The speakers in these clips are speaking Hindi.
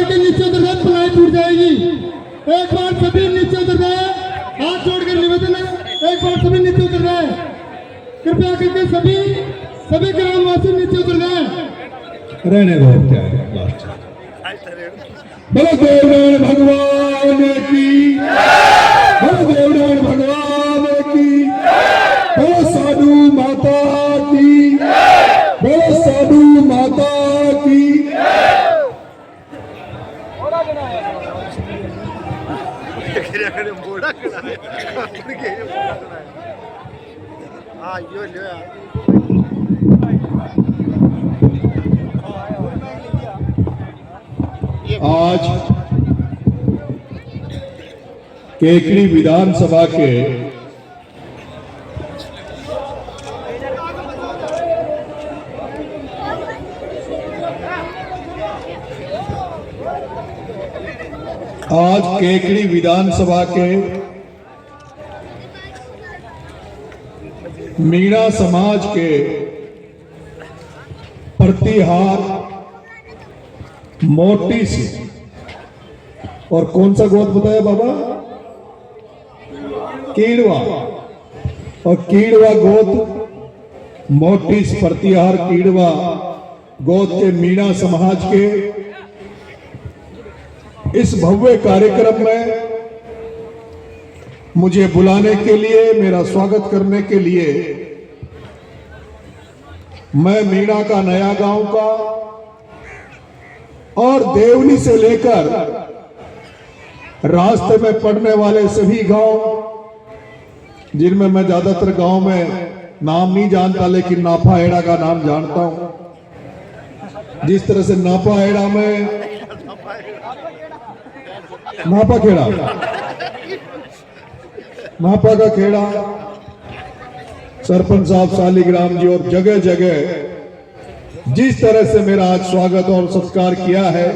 करके नीचे उतर जाए, पलाई टूट जाएगी। एक बार सभी नीचे उतर जाए, हाथ जोड़कर निवेदन है, एक बार सभी नीचे उतर जाए, कृपया करके सभी ग्रामवासी नीचे उतर जाए। रहने दो, क्या है लास्ट। बोलो देवनारायण भगवान की, बोलो देवनारायण भगवान की, बोलो साधु माता की, बोलो साधु माता की। आज केकड़ी विधानसभा के विधानसभा के मीणा समाज के प्रतिहार मोटी से, और कौन सा गोद बताया बाबा? कीड़वा, और कीड़वा गोद मोटी प्रतिहार कीड़वा गोद के मीणा समाज के इस भव्य कार्यक्रम में मुझे बुलाने के लिए, मेरा स्वागत करने के लिए मैं मीणा का नया गांव का और देवनी से लेकर रास्ते में पड़ने वाले सभी गांव, जिनमें मैं ज्यादातर गांव में नाम नहीं जानता लेकिन नाफा हेड़ा का नाम जानता हूं। जिस तरह से नाफा हेड़ा में नापा खेड़ा, नापा का खेड़ा, सरपंच साहब शालिग्राम जी, और जगह जगह जिस तरह से मेरा आज स्वागत और सत्कार किया है,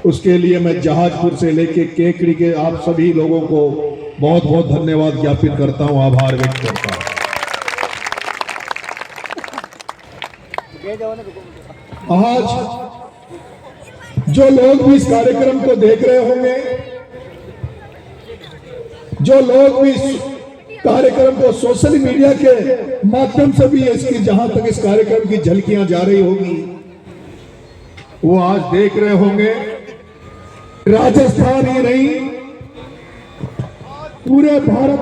उसके लिए मैं जहाजपुर से लेके केकड़ी के आप सभी लोगों को बहुत बहुत धन्यवाद ज्ञापित करता हूं, आभार व्यक्त करता हूं। आज जो लोग भी इस कार्यक्रम को देख रहे होंगे, जो लोग भी इस कार्यक्रम को सोशल मीडिया के माध्यम से भी इसकी, जहां तक इस कार्यक्रम की झलकियां जा रही होगी, वो आज देख रहे होंगे राजस्थान ही नहीं पूरे भारत।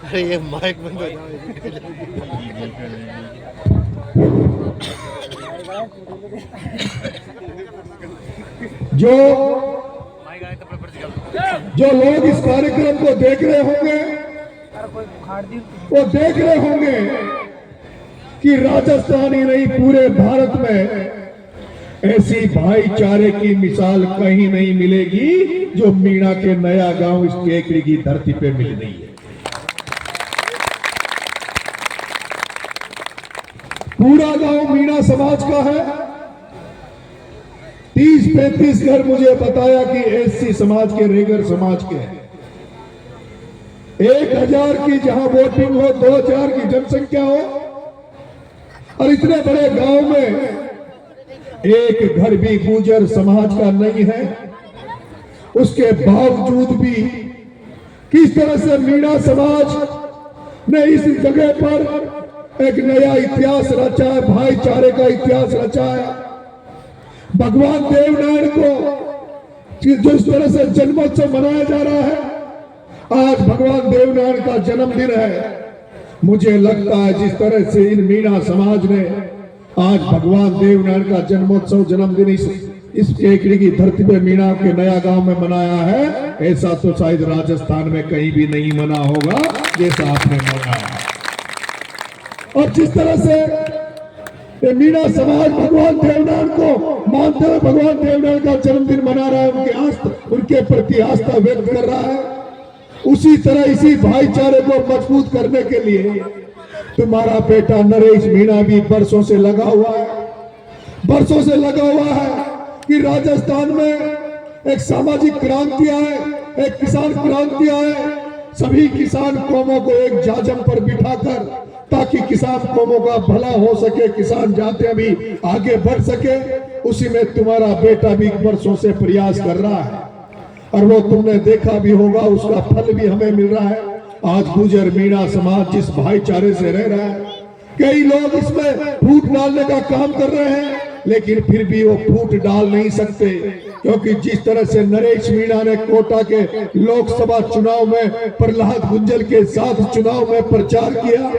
अरे ये माइक बंद हो जो लोग इस कार्यक्रम को देख रहे होंगे, वो देख रहे होंगे कि राजस्थान ही नहीं पूरे भारत में ऐसी भाईचारे की मिसाल कहीं नहीं मिलेगी जो मीणा के नया गांव इस केकड़ी की धरती पे मिल रही है। पूरा गांव मीणा समाज का है। 30-35 घर मुझे बताया कि एससी समाज के, रेगर समाज के हैं। 1000 की जहां वोटिंग हो, 2000 की जनसंख्या हो, और इतने बड़े गांव में एक घर भी गुर्जर समाज का नहीं है। उसके बावजूद भी किस तरह से मीणा समाज ने इस जगह पर एक नया इतिहास रचा है, भाईचारे का इतिहास रचा है। भगवान देवनारायण को जिस तरह से जन्मोत्सव मनाया जा रहा है, आज भगवान देवनारायण का जन्मदिन है। मुझे लगता है जिस तरह से इन मीणा समाज ने आज भगवान देवनारायण का जन्मोत्सव, जन्मदिन इस केकड़ी की धरती पे मीणा के नया गांव में मनाया है, ऐसा तो शायद राजस्थान में कहीं भी नहीं मना होगा जैसा आपने मनाया। और जिस तरह से ये मीणा समाज भगवान देवनारायण को मानते हुए भगवान देवनारायण का जन्मदिन मना रहा है, उनके प्रति आस्था व्यक्त कर रहा है, उसी तरह इसी भाईचारे को मजबूत करने के लिए तुम्हारा बेटा नरेश मीणा भी बरसों से लगा हुआ है कि राजस्थान में एक सामाजिक क्रांति आए, एक किसान क्रांति आए, सभी किसान कौमों को एक जाजम पर बिठाकर ताकि किसान कौमों का भला हो सके, किसान जातियां भी आगे बढ़ सके। उसी में तुम्हारा बेटा भी बरसों से प्रयास कर रहा है और वो तुमने देखा भी होगा, उसका फल भी हमें मिल रहा है। आज गुर्जर मीणा समाज जिस भाईचारे से रह रहा है, कई लोग इसमें फूट डालने का काम कर रहे हैं, लेकिन फिर भी वो फूट डाल नहीं सकते, क्योंकि जिस तरह से नरेश मीणा ने कोटा के लोकसभा चुनाव में प्रहलाद गुंजल के साथ चुनाव में प्रचार किया,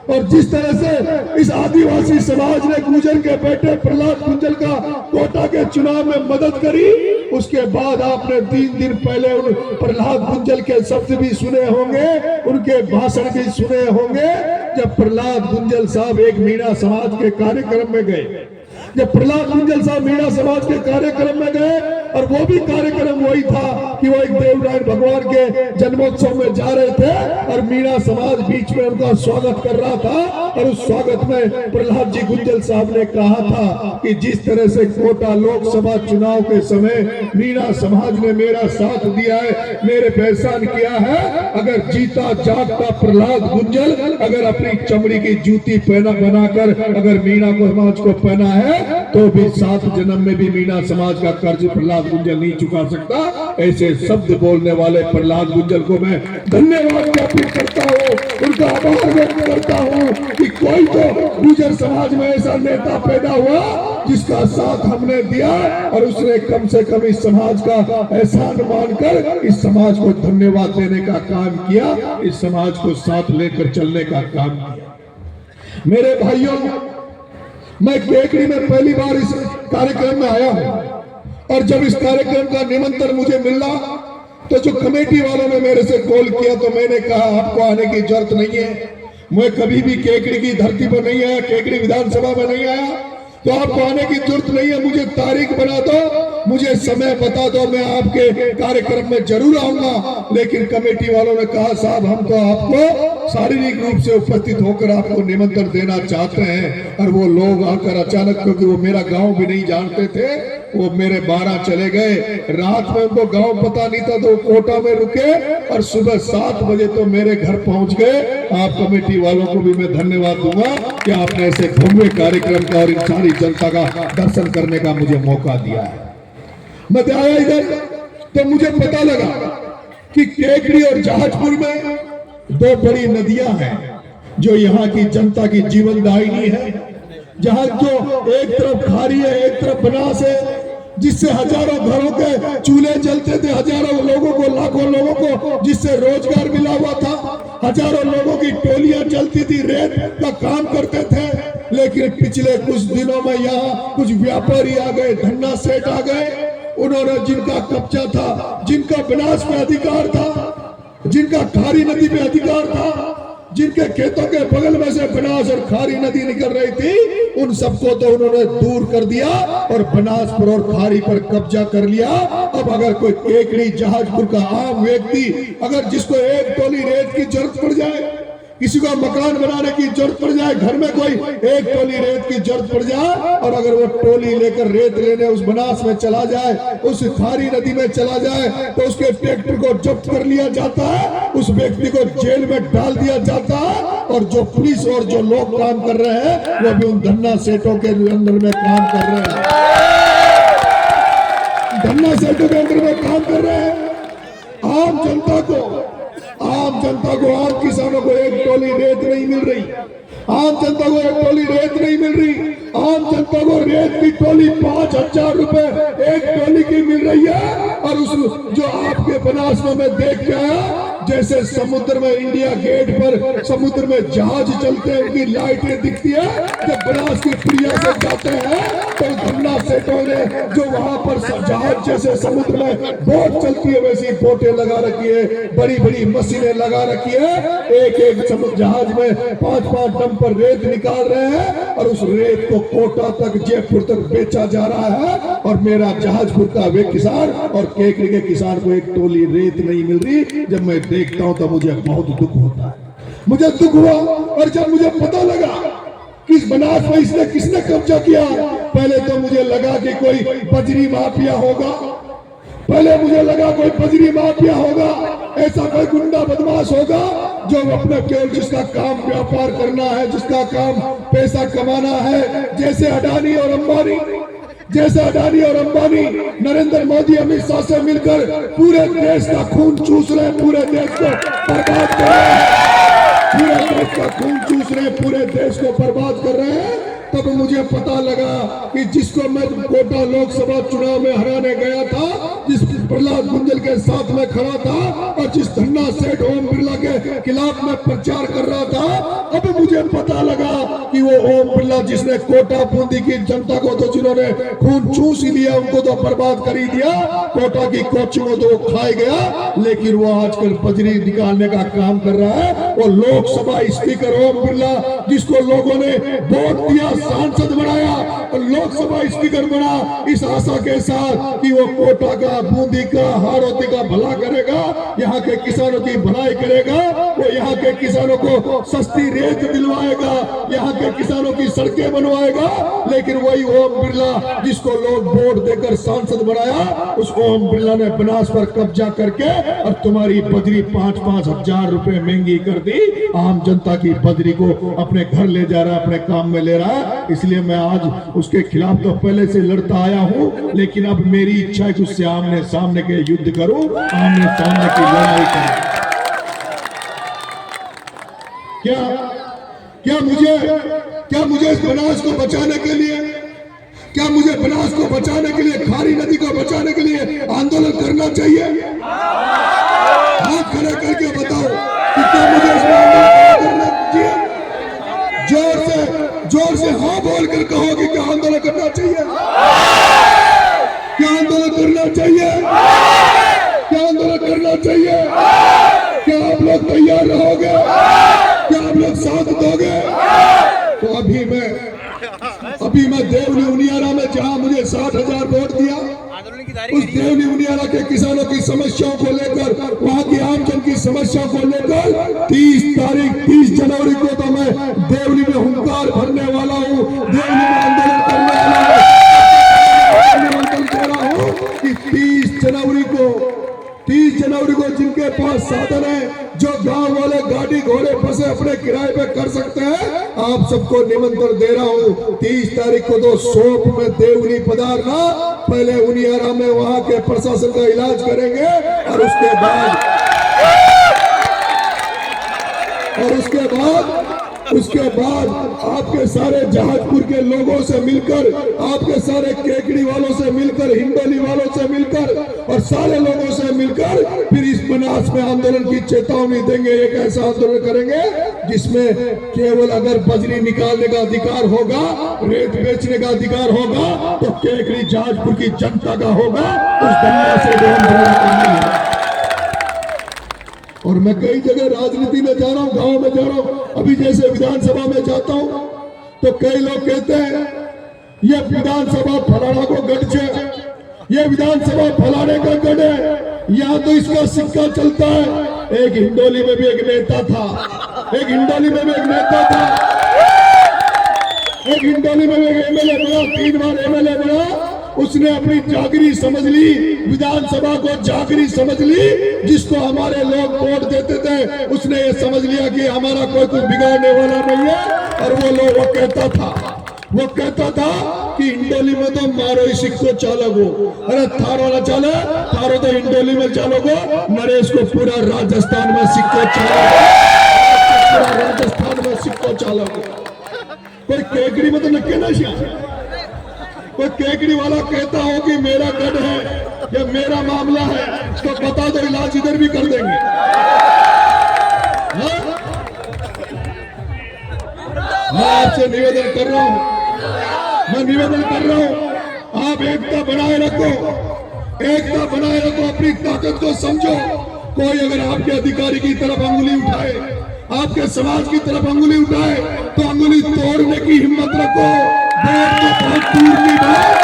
और जिस तरह से इस आदिवासी समाज ने गुर्जर के बेटे प्रहलाद गुंजल का कोटा के चुनाव में मदद करी, उसके बाद आपने 3 दिन पहले उन प्रहलाद गुंजल के शब्द भी सुने होंगे, उनके भाषण भी सुने होंगे। जब प्रहलाद गुंजल साहब एक मीणा समाज के कार्यक्रम में गए, जब प्रहलाद गुंजल साहब मीणा समाज के कार्यक्रम में गए, और वो भी कार्यक्रम वही था कि वो एक देवराय भगवान के जन्मोत्सव में जा रहे थे और मीणा समाज बीच में उनका स्वागत कर रहा था, और उस स्वागत में प्रहलाद जी गुंजल साहब ने कहा था कि जिस तरह से कोटा लोकसभा चुनाव के समय मीणा समाज ने मेरा साथ दिया है, मेरे पहचान किया है, अगर जीता जागता प्रहलाद गुंजल अगर अपनी चमड़ी की जूती पहना बनाकर अगर मीणा को समाज को पहना है, तो भी 7 जन्म में भी मीणा समाज का कर्ज प्रहलाद गुंजल नहीं चुका सकता। ऐसे शब्द बोलने वाले प्रहलाद गुंजल को मैं धन्यवाद ज्ञापित करता हूँ, उनका आभार व्यक्त करता हूँ कि कोई तो गुर्जर समाज में ऐसा नेता पैदा हुआ जिसका साथ हमने दिया, और उसने कम से कम इस समाज का एहसान मानकर इस समाज को धन्यवाद देने का काम किया, इस समाज को साथ लेकर चलने का काम किया। मेरे भाइयों, मैं केकड़ी में पहली बार इस कार्यक्रम में आया हूं, और जब इस कार्यक्रम का निमंत्रण मुझे मिला तो जो कमेटी वालों ने मेरे से कॉल किया तो मैंने कहा आपको आने की जरूरत नहीं है, मैं कभी भी केकड़ी की धरती पर नहीं आया, केकड़ी विधानसभा में नहीं आया, तो आपको आने की जरूरत नहीं है। मुझे तारीख बना दो, मुझे समय बता दो, मैं आपके कार्यक्रम में जरूर आऊंगा। लेकिन कमेटी वालों ने कहा साहब हम तो आपको शारीरिक रूप से उपस्थित होकर आपको निमंत्रण देना चाहते हैं, और वो लोग आकर अचानक, क्योंकि वो मेरा गांव भी नहीं जानते थे, वो मेरे 12 चले गए, रात में उनको गांव पता नहीं था, तो वो कोटा में रुके और सुबह 7 बजे तो मेरे घर पहुंच गए। आप कमेटी वालों को भी मैं धन्यवाद दूंगा कि आपने ऐसे भव्य कार्यक्रम का और इन सारी जनता का दर्शन करने का मुझे मौका दिया है। मैं आया इधर तो मुझे पता लगा कि केकड़ी और जहाजपुर में 2 बड़ी नदियां हैं जो यहाँ की जनता की जीवनदायिनी है, जहां जो एक तरफ खारी है, एक तरफ बनास है, जिससे हजारों घरों के चूल्हे जलते थे, हजारों लोगों को, लाखों लोगों को जिससे रोजगार मिला हुआ था, हजारों लोगों की टोलियां चलती थी, रेत का काम करते थे। लेकिन पिछले कुछ दिनों में यहाँ कुछ व्यापारी आ गए, धन्ना सेठ आ गए, उन्होंने जिनका कब्जा था, जिनका बनास पे अधिकार था, जिनका खारी नदी पे अधिकार था, जिनके खेतों के बगल में से बनास और खारी नदी निकल रही थी, उन सबको तो उन्होंने दूर कर दिया और बनास पर और खारी पर कब्जा कर लिया। अब अगर कोई केकड़ी जहाजपुर का आम व्यक्ति, अगर जिसको 1 टोली रेत की जरूरत पड़ जाए, किसी को मकान बनाने की जरूरत पड़ जाए, घर में कोई 1 टोली रेत की जरूरत पड़ जाए, और अगर वो टोली लेकर रेत लेने उस बनास में चला जाए, उस खारी नदी में चला जाए, तो उसके ट्रैक्टर को जब्त कर लिया जाता है, उस व्यक्ति को जेल में डाल दिया जाता है, और जो पुलिस और जो लोग काम कर रहे हैं वो भी उन धन्ना सेठों के अंदर में काम कर रहे हैं, धन्ना सेठों के अंदर में काम कर रहे हैं। आम जनता को, आम किसानों को 1 टोली रेत नहीं मिल रही, आम जनता को 1 टोली रेत नहीं मिल रही, आम जनता को रेत की टोली 5,000 रुपए 1 टोली की मिल रही है। और उस जो आपके बनास में मैं देख के आया, जैसे समुद्र में इंडिया गेट पर समुद्र में जहाज चलते हैं, उनकी लाइटें दिखती है, जब बनास की पुड़िया से जाते हैं तो धन्ना सेठों ने जो वहां पर जहाज जैसे समुद्र में बोट चलती है वैसी बोटें लगा रखी है, बड़ी बड़ी मशीनें लगा रखी है, एक समुद्र जहाज में 5-5 टन पर रेत निकाल रहे हैं, और उस रेत को कोटा तक, जयपुर तक बेचा जा रहा है। और मेरा जहाजपुर का वे किसान और केकड़ी के किसान को 1 टोली रेत नहीं मिल रही। जब मैं देखता हूं तो मुझे बहुत दुख होता है, मुझे दुख हुआ। और जब मुझे पता लगा कि इस बनास में इसने किसने कब्जा किया, पहले तो मुझे लगा कि कोई बजरी माफिया होगा, पहले मुझे लगा कोई बजरी माफिया होगा, ऐसा कोई गुंडा बदमाश होगा जो अपने केवल जिसका काम व्यापार करना है, जिसका काम पैसा कमाना है, जैसे अडानी और अंबानी, नरेंद्र मोदी अमित शाह से मिलकर पूरे देश का खून चूस रहे, पूरे देश को बर्बाद कर रहे हैं, पूरे देश का खून चूस रहे, पूरे देश को बर्बाद कर रहे हैं। तब मुझे पता लगा कि जिसको मैं कोटा लोकसभा चुनाव में हराने गया था, जिस प्रहलाद गुंजल के साथ में खड़ा था और जिस धन्ना सेठ ओम बिरला के खिलाफ में प्रचार कर रहा था, अब मुझे पता लगा कि वो ओम बिरला जिसने कोटा बूंदी की जनता को तो जिन्होंने खून चूस ही लिया, उनको तो बर्बाद कर ही दिया, कोटा की कोचिंगों तो खाए गया, लेकिन वो आजकल बजरी निकालने का काम कर रहा है। वो लोकसभा स्पीकर ओम बिरला जिसको लोगों ने वोट दिया, सांसद बनाया और लोकसभा स्पीकर बना, इस आशा के साथ कि वो कोटा का, बूंदी का, हाड़ौती का भला करेगा, यहाँ के किसानों की भलाई करेगा, वो यहाँ के किसानों को सस्ती रेत दिलवाएगा, यहाँ के किसानों की सड़कें बनवाएगा। लेकिन वही ओम बिरला जिसको लोग वोट देकर सांसद बनाया, उस ओम बिरला ने बनास पर कब्जा करके और तुम्हारी बजरी 5-5 हजार रुपए महंगी कर दी। आम जनता की बजरी को अपने घर ले जा रहा है, अपने काम में ले रहा है। इसलिए मैं आज उसके खिलाफ तो पहले से लड़ता आया हूं, लेकिन अब मेरी इच्छा है कि उससे आमने सामने के युद्ध करूं, आमने सामने की लड़ाई करूं। क्या मुझे इस बनास को बचाने के लिए, क्या मुझे बनास को बचाने के लिए, खारी नदी को बचाने के लिए आंदोलन करना चाहिए? हाथ खड़े करके बताओ कि क्या मुझे इसमें आंदोलन करना चाहिए? जोर से हाँ बोलकर कहो कि क्या आंदोलन करना चाहिए? क्या आंदोलन करना चाहिए? क्या आंदोलन करना चाहिए? क्या आप लोग तैयार रहोगे? क्या आप लोग साथ दोगे? तो अभी मैं देवनी उनियारा में, जहां मुझे 60,000 वोट दिया, उस देवनी उनियारा के किसानों की समस्याओं को लेकर, वहां की आमजन की समस्याओं को लेकर 30 जनवरी को तो मैं देवनी में हुंकार भरने वाला हूं, देवनी में आंदोलन करने वाला हूं। निमंत्रण दे रहा हूं कि 30 जनवरी को जिनके पास साधन है, जो गांव वाले गाड़ी घोड़े बसे अपने किराए पे कर सकते हैं, आप सबको निमंत्रण दे रहा हूं। 30 तारीख को तो सोप में देवनी पधारना, पहले उनियारा में वहां के प्रशासन का इलाज करेंगे और उसके बाद आपके सारे जहाजपुर के लोगों से मिलकर, आपके सारे केकड़ी वालों से मिलकर, हिंडोली वालों से मिलकर और सारे लोगों से मिलकर फिर इस बनास में आंदोलन की चेतावनी देंगे। एक ऐसा आंदोलन करेंगे जिसमें केवल अगर बजरी निकालने का अधिकार होगा, रेत बेचने का अधिकार होगा, तो केकड़ी जहाजपुर की जनता का होगा। उस धन्ना से नहीं। और मैं कई जगह राजनीति में जा रहा हूँ, गांव में जा रहा हूँ, अभी जैसे विधानसभा में जाता हूँ तो कई लोग कहते हैं ये विधानसभा फलाना को गढ़ है, ये विधानसभा फलाने का गढ़ है, यहाँ तो इसका सिक्का चलता है। एक हिंडोली में भी एक नेता था, एक हिंडोली में भी एक एमएलए बना, 3 बार एमएलए बना। उसने अपनी जागरी समझ ली, विधानसभा को जागरी समझ ली, जिसको हमारे लोग वोट देते थे, उसने ये समझ लिया कि हमारा कोई कुछ बिगाड़ने वाला नहीं है। और वो कहता था कि इंडोली में तो मारो ही सिक्को चालक हो, अरे थारो ना चले, थारो तो इंडोली में चालोगो, नरेश को पूरा राजस्थान में सिक्को चालोगो। कोई केकड़ी में तो नक्के ना कोई केकड़ी वाला कहता हो कि मेरा गढ़ है या मेरा मामला है, तो बता दो, इलाज इधर भी कर देंगे। मैं आपसे निवेदन कर रहा हूं, आप एकता बनाए रखो, अपनी ताकत को समझो। कोई अगर आपके अधिकारी की तरफ अंगुली उठाए, आपके समाज की तरफ अंगुली उठाए, तो अंगुली तोड़ने की हिम्मत रखो। बहुत दूर की बात,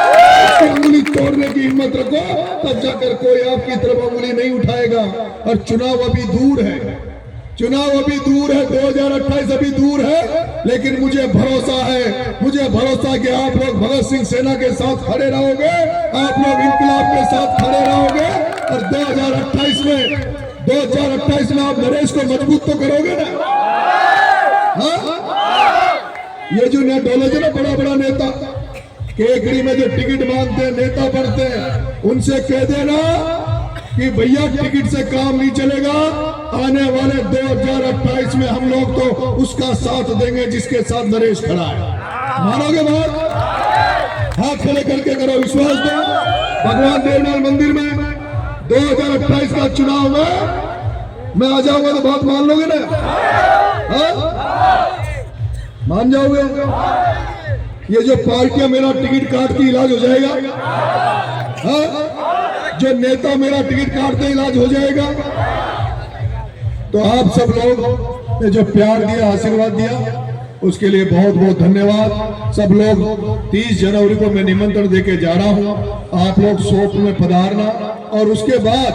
अंगुली तोड़ने की हिम्मत रखो, तब जाकर कोई आपकी तरफ अंगुली नहीं उठाएगा। और चुनाव अभी दूर है, चुनाव अभी दूर है, 2028 अभी दूर है, लेकिन मुझे भरोसा कि आप लोग भगत सिंह सेना के साथ खड़े रहोगे, आप लोग इंकलाब के साथ खड़े रहोगे और 2028 में आप नरेश को मजबूत तो करोगे ना? हाँ? ये जो डोले जो ना बड़ा बड़ा नेता केकड़ी में जो टिकट मांगते हैं, नेता बढ़ते हैं, उनसे कह देना कि भैया टिकट से काम नहीं चलेगा, आने वाले 2028 में हम लोग तो उसका साथ देंगे जिसके साथ नरेश खड़ा है। मानोगे बात? हाथ खड़े करके करो, विश्वास दो। भगवान देवनाल मंदिर में 2028 का चुनाव में मैं आ जाऊंगा तो बात मान लोगे ना? हाँ? मान जाओगे? ये जो पार्टियां मेरा टिकट काटती इलाज हो जाएगा? हाँ? जो नेता मेरा टिकट काटते इलाज हो जाएगा? तो आप सब लोग ने जो प्यार दिया, आशीर्वाद दिया, उसके लिए बहुत बहुत धन्यवाद। सब लोग 30 जनवरी को मैं निमंत्रण देके जा रहा हूं, आप लोग सोप में पधारना और उसके बाद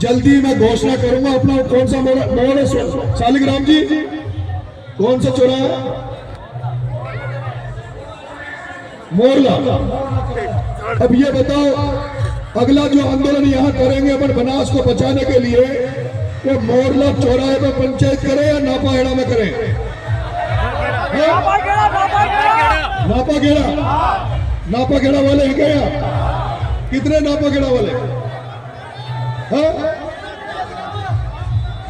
जल्दी मैं घोषणा करूंगा अपना कौन सा मोड़ है शालिग्राम जी, कौन सा चौराहा? मोरला। अब ये बताओ, अगला जो आंदोलन यहाँ करेंगे अपन बनास को बचाने के लिए, वो मोरला चौराहे पर पंचायत करें या नापाहेड़ा में करें? नापाखेड़ा वाले हैं क्या? कितने नापाखेड़ा वाले? हाँ?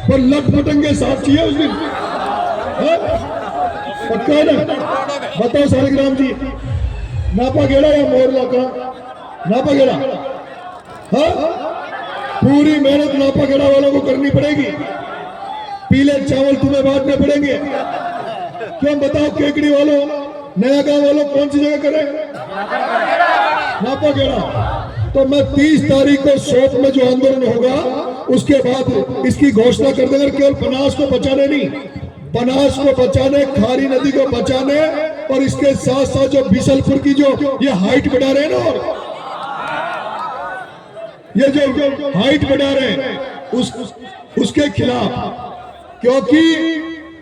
पर लट पटंगे साफ चाहिए उस दिन। हाँ? पक्का है ना? बताओ शालिग्राम जी, नापाखेड़ा या मोरला का? नापाखेड़ा। हाँ? पूरी मेहनत नापाखेड़ा वालों को करनी पड़ेगी, पीले चावल तुम्हें बांटने पड़ेंगे। क्यों बताओ केकड़ी वालों, नया गांव वालों, कौन सी जगह करें? नापाखेड़ा। तो मैं 30 तारीख को सोप में जो आंदोलन होगा उसके बाद इसकी घोषणा कर देंगे। केवल बनास को बचाने नहीं, बनास को बचाने, खारी नदी को बचाने और इसके साथ साथ जो बिशलपुर की जो ये हाइट बढ़ा रहे हैं ना, और ये जो हाइट बढ़ा रहे हैं उसके खिलाफ, क्योंकि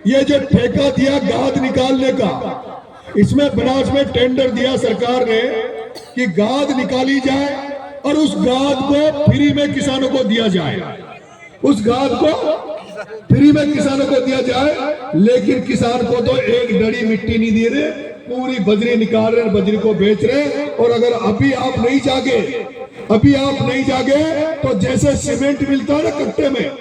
ये जो ठेका दिया गाद निकालने का, इसमें बनास में टेंडर दिया सरकार ने कि गाद निकाली जाए और उस गाद को फ्री में किसानों को दिया जाए, उस गाद को फ्री में किसानों को दिया जाए। लेकिन किसान को तो एक डड़ी मिट्टी नहीं दे रहे, पूरी बजरी निकाल रहे, बजरी को बेच रहे। और अगर अभी आप नहीं जागे तो जैसे सीमेंट मिलता है ना कट्टे में,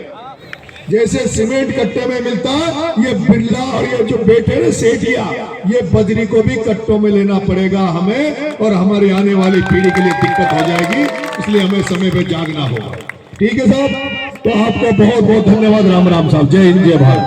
जैसे सीमेंट कट्टे में मिलता है, ये बिरला और ये जो बेटे ना सेठिया, ये बजरी को भी कट्टों में लेना पड़ेगा हमें, और हमारे आने वाली पीढ़ी के लिए दिक्कत हो जाएगी। इसलिए हमें समय पे जागना होगा। ठीक है साहब, तो आपको बहुत बहुत धन्यवाद। राम राम साहब, जय हिंद, जय भारत।